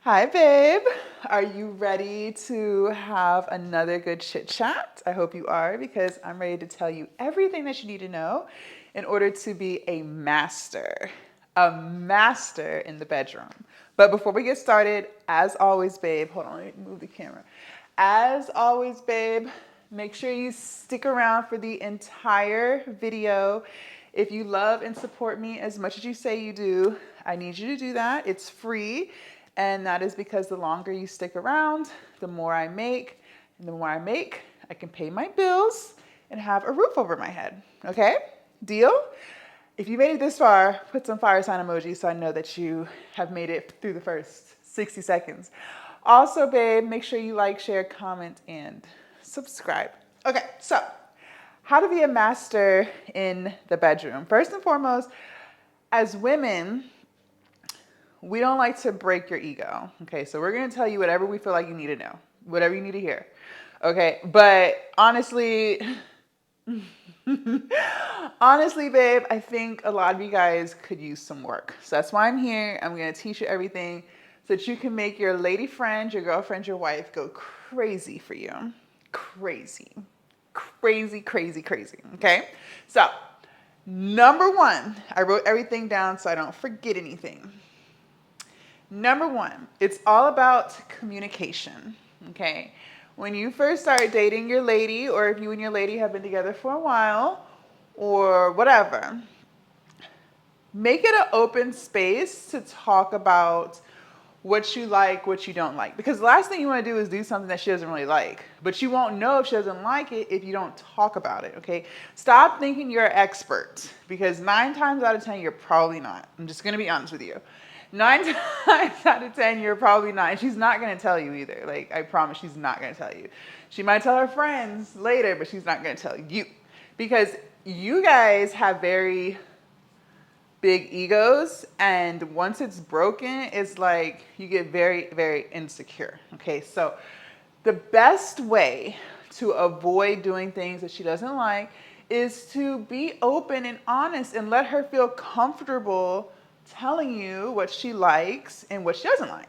Hi, babe. Are you ready to have another good chit chat? I hope you are because I'm ready to tell you everything that you need to know in order to be a master in the bedroom. But before we get started, as always, babe, hold on, let me move the camera. As always, babe, make sure you stick around for the entire video. If you love and support me as much as you say you do, I need you to do that. It's free. And that is because the longer you stick around, the more I make. And the more I make, I can pay my bills and have a roof over my head. Okay? Deal? If you made it this far, put some fire sign emoji so I know that you have made it through the first 60 seconds. Also, babe, make sure you like, share, comment, and subscribe. Okay, so how to be a master in the bedroom. First and foremost, as women, we don't like to break your ego. Okay, so we're gonna tell you whatever we feel like you need to know, whatever you need to hear. Okay, but honestly, honestly, babe, I think a lot of you guys could use some work. So that's why I'm here. I'm gonna teach you everything so that you can make your lady friend, your girlfriend, your wife go crazy for you. Crazy. Crazy, crazy, crazy. Okay? So, number one, I wrote everything down so I don't forget anything. Number one, it's all about communication, okay? When you first start dating your lady, or if you and your lady have been together for a while, or whatever, make it an open space to talk about what you like, what you don't like. Because the last thing you want to do is do something that she doesn't really like. But you won't know if she doesn't like it if you don't talk about it, okay? Stop thinking you're an expert, because 9 times out of 10, you're probably not. I'm just going to be honest with you. 9 times out of 10, you're probably not. And she's not going to tell you either. Like, I promise she's not going to tell you. She might tell her friends later, but she's not going to tell you. Because you guys have very big egos, and once it's broken, it's like you get very, very insecure. Okay, so the best way to avoid doing things that she doesn't like is to be open and honest and let her feel comfortable telling you what she likes and what she doesn't like.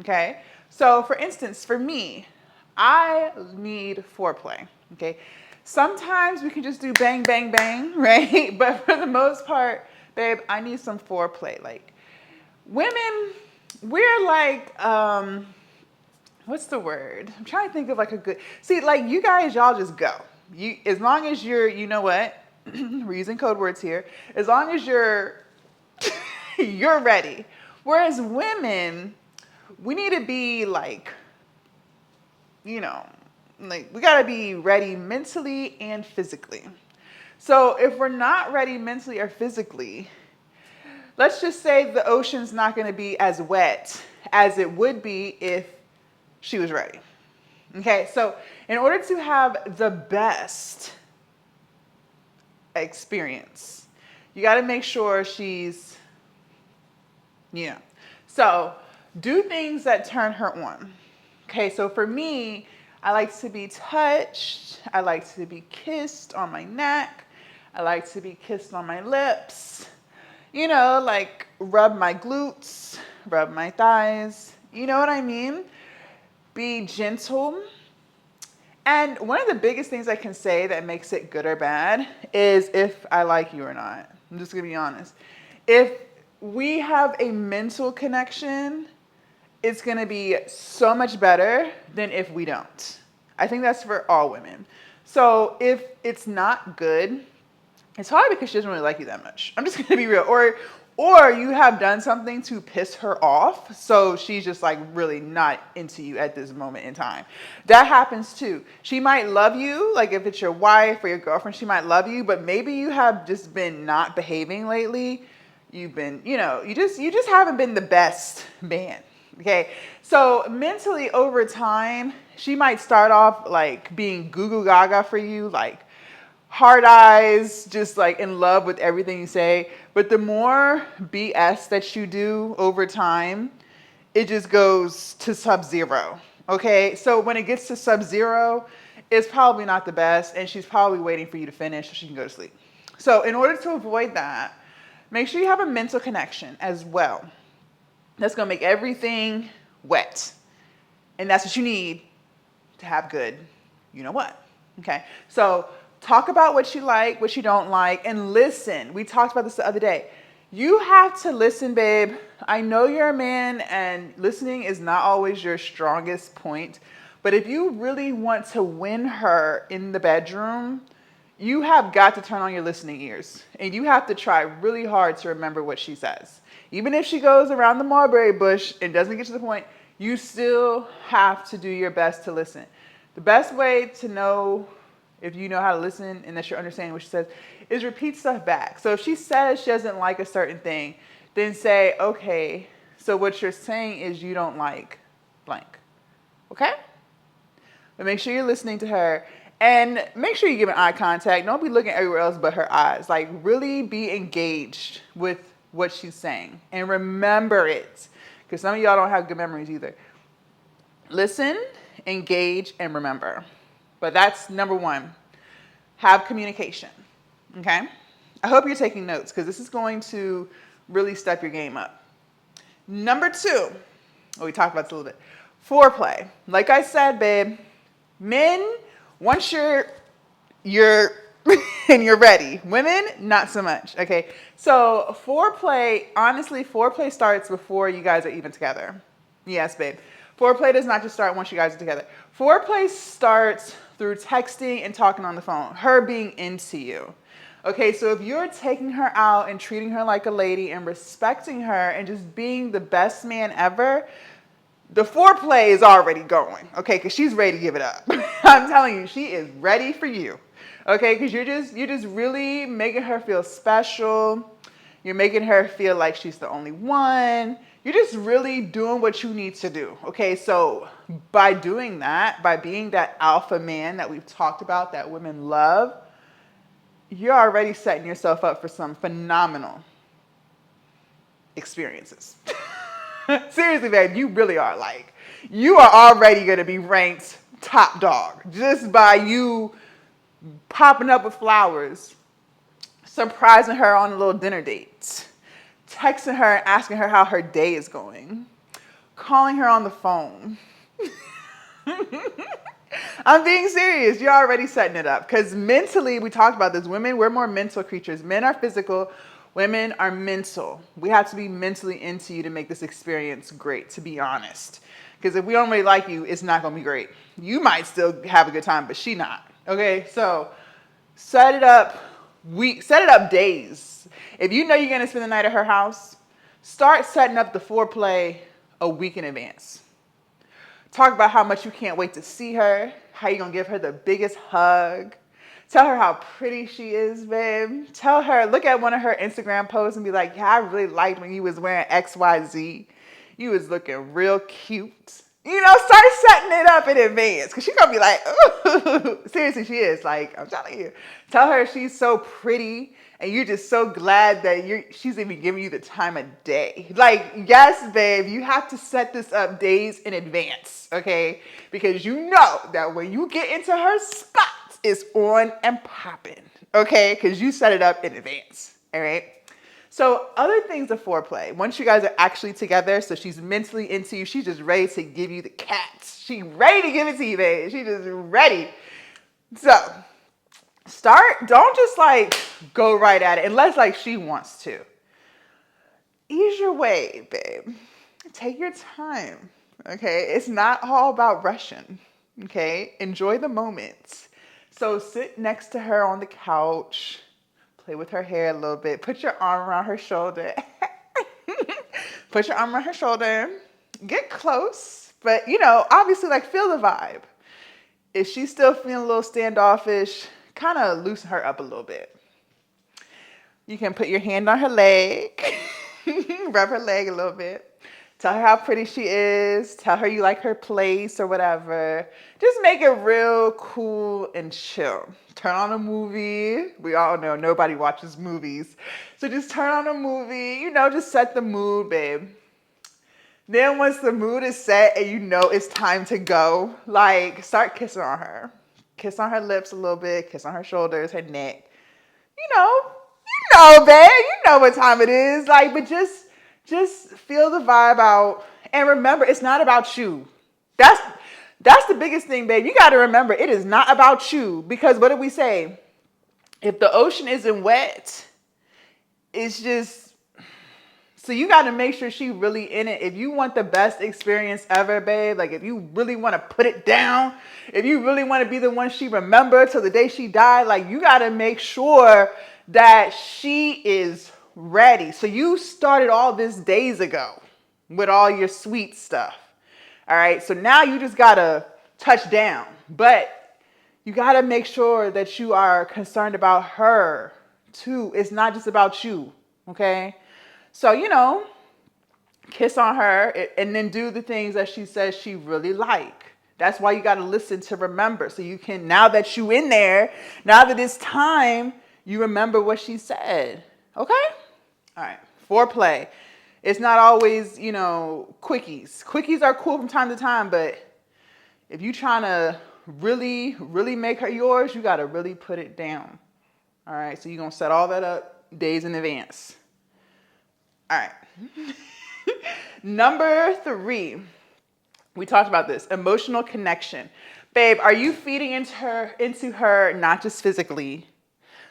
Okay, so for instance, for me, I need foreplay. Okay, sometimes we can just do bang, bang, bang, right? But for the most part, babe, I need some foreplay. Like, women, we're like, what's the word? I'm trying to think of like a good, see, like you guys, y'all just go. You, as long as you're, you know what, we're using code words here. As long as you're, you're ready. Whereas women, we need to be like, you know, like we gotta be ready mentally and physically. So if we're not ready mentally or physically, let's just say the ocean's not going to be as wet as it would be if she was ready. Okay, so in order to have the best experience, you got to make sure she's, you know. So do things that turn her on. Okay, so for me, I like to be touched. I like to be kissed on my neck. I like to be kissed on my lips. You know, like rub my glutes, rub my thighs. You know what I mean? Be gentle. And one of the biggest things I can say that makes it good or bad is if I like you or not. I'm just gonna be honest. If we have a mental connection, it's gonna be so much better than if we don't. I think that's for all women. So if it's not good, it's probably because she doesn't really like you that much. I'm just gonna be real. Or you have done something to piss her off, so she's just like really not into you at this moment in time. That happens too. She might love you, like if it's your wife or your girlfriend, she might love you, but maybe you have just been not behaving lately. You've been, you know, you just haven't been the best man. Okay, so mentally over time, she might start off like being goo goo gaga for you, like hard eyes, just like in love with everything you say. But the more BS that you do over time, it just goes to sub-zero. Okay, so when it gets to sub-zero, it's probably not the best, and she's probably waiting for you to finish so she can go to sleep. So in order to avoid that, make sure you have a mental connection as well. That's gonna make everything wet. And that's what you need to have good, you know what? Okay. So talk about what you like, what you don't like, and listen. We talked about this the other day. You have to listen, babe. I know you're a man and listening is not always your strongest point, but if you really want to win her in the bedroom, you have got to turn on your listening ears and you have to try really hard to remember what she says. Even if she goes around the mulberry bush and doesn't get to the point, you still have to do your best to listen. The best way to know if you know how to listen and that you're understanding what she says is repeat stuff back. So if she says she doesn't like a certain thing, then say, okay, so what you're saying is you don't like blank. Okay? But make sure you're listening to her and make sure you're giving eye contact. Don't be looking everywhere else but her eyes. Like really be engaged with what she's saying and remember it. Because some of y'all don't have good memories either. Listen, engage, and remember. But that's number one. Have communication. Okay? I hope you're taking notes because this is going to really step your game up. Number two. Oh, we talked about this a little bit. Foreplay. Like I said, babe, men, once you're and you're ready. Women, not so much. Okay. So foreplay, honestly, foreplay starts before you guys are even together. Yes, babe. Foreplay does not just start once you guys are together. Foreplay starts through texting and talking on the phone, her being into you. Okay, so if you're taking her out and treating her like a lady and respecting her and just being the best man ever, the foreplay is already going, okay, because she's ready to give it up. I'm telling you, she is ready for you, okay, because you're just really making her feel special. You're making her feel like she's the only one. You're just really doing what you need to do, okay? So by doing that, by being that alpha man that we've talked about that women love, you're already setting yourself up for some phenomenal experiences. Seriously, babe, you really are. Like, you are already going to be ranked top dog just by you popping up with flowers, surprising her on a little dinner date, texting her and asking her how her day is going, calling her on the phone. I'm being serious. You're already setting it up because mentally, we talked about this. Women, we're more mental creatures. Men are physical. Women are mental. We have to be mentally into you to make this experience great, to be honest. Because if we don't really like you, it's not going to be great. You might still have a good time, but she not. Okay, so set it up days. If you know you're going to spend the night at her house, start setting up the foreplay a week in advance. Talk about how much you can't wait to see her, how you're going to give her the biggest hug. Tell her how pretty she is, babe. Tell her, look at one of her Instagram posts and be like, yeah, I really liked when you was wearing XYZ. You was looking real cute. You know, start setting it up in advance because she's going to be like, ooh. Seriously, she is. Like, I'm telling you. Tell her she's so pretty and you're just so glad that she's even giving you the time of day. Like, yes, babe, you have to set this up days in advance, okay? Because you know that when you get into her spot, it's on and popping, okay? Because you set it up in advance, all right? So other things of foreplay, once you guys are actually together, so she's mentally into you, she's just ready to give you the cats. She's ready to give it to you, babe. She's just ready. So don't just like go right at it unless like she wants to. Ease your way, babe. Take your time, okay? It's not all about rushing, okay? Enjoy the moment. So sit next to her on the couch, play with her hair a little bit, put your arm around her shoulder. Put your arm around her shoulder, get close, but you know, obviously like feel the vibe. If she's still feeling a little standoffish, kind of loosen her up a little bit. You can put your hand on her leg, rub her leg a little bit. Tell her how pretty she is. Tell her you like her place or whatever. Just make it real cool and chill. Turn on a movie. We all know nobody watches movies. So just turn on a movie. You know, just set the mood, babe. Then once the mood is set and you know it's time to go, like start kissing on her. Kiss on her lips a little bit. Kiss on her shoulders, her neck. You know, babe. You know what time it is. Like, but just feel the vibe out And remember, it's not about you. That's the biggest thing, babe. You got to remember, it is not about you. Because what did we say? If the ocean isn't wet, it's just, so you got to make sure she really in it. If you want the best experience ever, babe, like if you really want to put it down, if you really want to be the one she remembers till the day she died, like you got to make sure that she is ready. So you started all this days ago with all your sweet stuff. All right. So now you just got to touch down, but you got to make sure that you are concerned about her too. It's not just about you. Okay. So, kiss on her and then do the things that she says she really like. That's why you got to listen to remember. So you can, now that you in there, now that it's time, you remember what she said. Okay? All right. Foreplay. It's not always, quickies. Quickies are cool from time to time, but if you trying to really, really make her yours, you got to really put it down. All right? So you're going to set all that up days in advance. All right. Number 3, we talked about this, emotional connection. Babe, are you feeding into her, not just physically,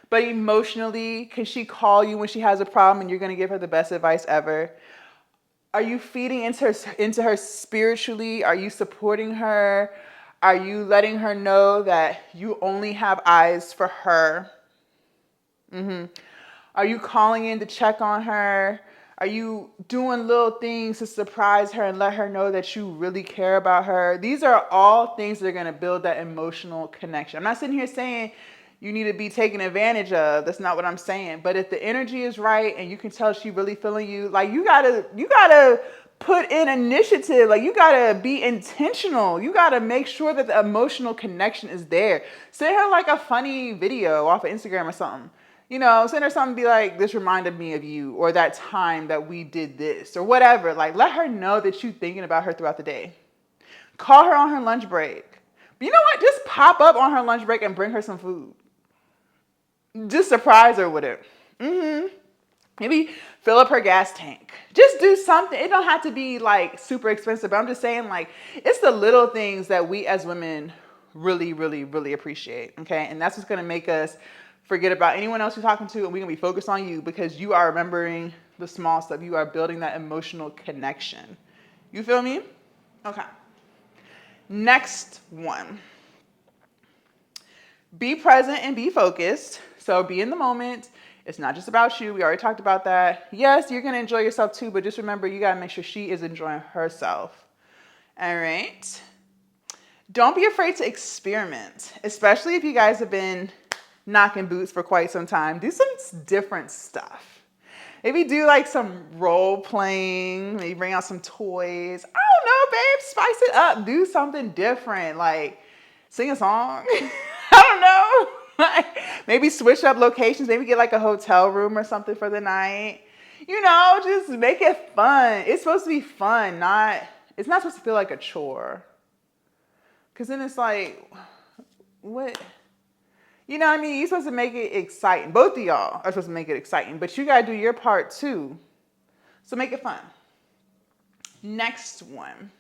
but emotionally? Can she call you when she has a problem and you're going to give her the best advice ever? Are you feeding into her spiritually? Are you supporting her? Are you letting her know that you only have eyes for her? Are you calling in to check on her? Are you doing little things to surprise her and let her know that you really care about her? These are all things that are going to build that emotional connection. I'm not sitting here saying you need to be taken advantage of. That's not what I'm saying. But if the energy is right and you can tell she really feeling you, like you gotta put in initiative. Like you gotta be intentional. You gotta make sure that the emotional connection is there. Send her like a funny video off of Instagram or something. Send her something, be like, this reminded me of you, or that time that we did this, or whatever. Like, let her know that you're thinking about her throughout the day. Call her on her lunch break. But you know what? Just pop up on her lunch break and bring her some food. Just surprise her with it. Maybe fill up her gas tank. Just do something. It don't have to be like super expensive, but I'm just saying like, it's the little things that we as women really, really, really appreciate. Okay. And that's what's going to make us forget about anyone else you're talking to, and we're going to be focused on you because you are remembering the small stuff. You are building that emotional connection. You feel me? Okay. Next one. Be present and be focused. So be in the moment. It's not just about you. We already talked about that. Yes, you're going to enjoy yourself too, but just remember you got to make sure she is enjoying herself. All right. Don't be afraid to experiment, especially if you guys have been knocking boots for quite some time. Do some different stuff. Maybe do like some role playing, maybe bring out some toys. I don't know, babe, spice it up. Do something different, like sing a song. I don't know. Maybe switch up locations, maybe get like a hotel room or something for the night. Just make it fun. It's supposed to be fun, it's not supposed to feel like a chore. Because then it's like, what? You know what I mean? You're supposed to make it exciting. Both of y'all are supposed to make it exciting, but you got to do your part too. So make it fun. Next one.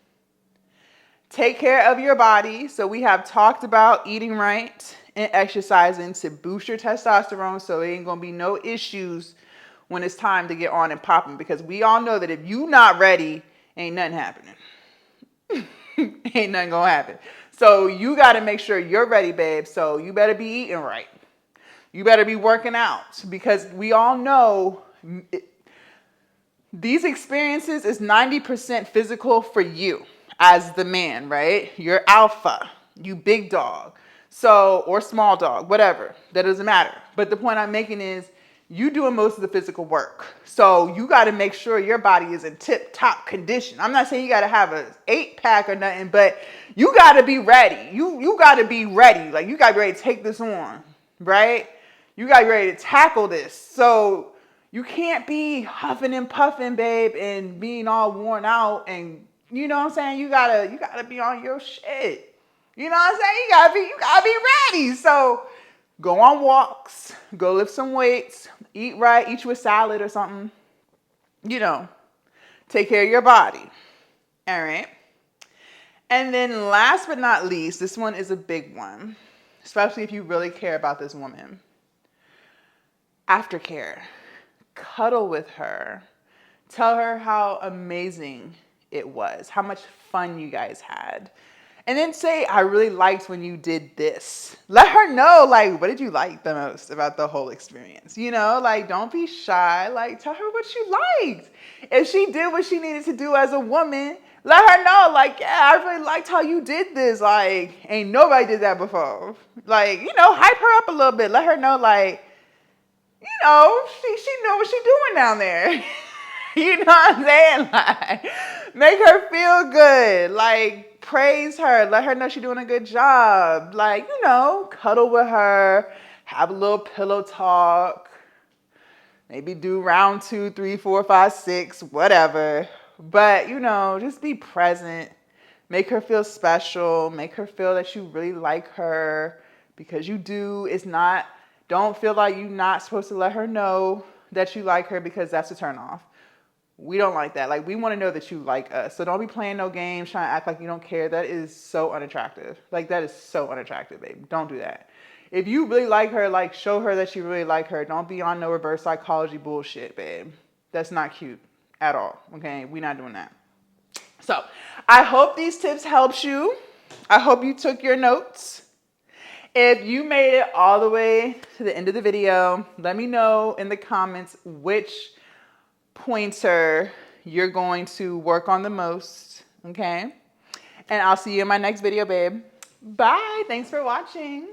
Take care of your body. So we have talked about eating right and exercising to boost your testosterone so it ain't going to be no issues when it's time to get on and popping, because we all know that if you not ready, ain't nothing happening. Ain't nothing going to happen. So you got to make sure you're ready, babe. So you better be eating right. You better be working out, because we all know these experiences is 90% physical for you as the man, right? You're alpha, you big dog. So, or small dog, whatever. That doesn't matter. But the point I'm making is you doing most of the physical work. So you got to make sure your body is in tip-top condition. I'm not saying you got to have an 8-pack or nothing, but you got to be ready. You got to be ready. Like you got to be ready to take this on, right? You got to be ready to tackle this. So you can't be huffing and puffing, babe, and being all worn out. And you know what I'm saying? You gotta be on your shit. You know what I'm saying? You gotta be ready. So go on walks, go lift some weights, eat right, eat you a salad or something. Take care of your body. All right. And then last but not least, this one is a big one, especially if you really care about this woman. Aftercare. Cuddle with her. Tell her how amazing it was, how much fun you guys had. And then say, I really liked when you did this. Let her know, like, what did you like the most about the whole experience? You know, like, don't be shy. Like, tell her what you liked. If she did what she needed to do as a woman, let her know, like, yeah, I really liked how you did this. Like, ain't nobody did that before. Like, you know, hype her up a little bit. Let her know, like, you know, she know what she doing down there. You know what I'm saying? Like, make her feel good. Like, praise her. Let her know she's doing a good job. Like, you know, cuddle with her. Have a little pillow talk. Maybe do round 2, 3, 4, 5, 6, whatever. But, you know, just be present. Make her feel special. Make her feel that you really like her. Because you do. It's not, don't feel like you're not supposed to let her know that you like her, because that's a turn off. We don't like that. Like, we want to know that you like us. So don't be playing no games, trying to act like you don't care. That is so unattractive. Like, that is so unattractive, babe. Don't do that. If you really like her, like, show her that you really like her. Don't be on no reverse psychology bullshit, babe. That's not cute at all. Okay? We're not doing that. So I hope these tips helped you. I hope you took your notes. If you made it all the way to the end of the video, let me know in the comments which pointer you're going to work on the most, okay? And I'll see you in my next video, babe. Bye. Thanks for watching.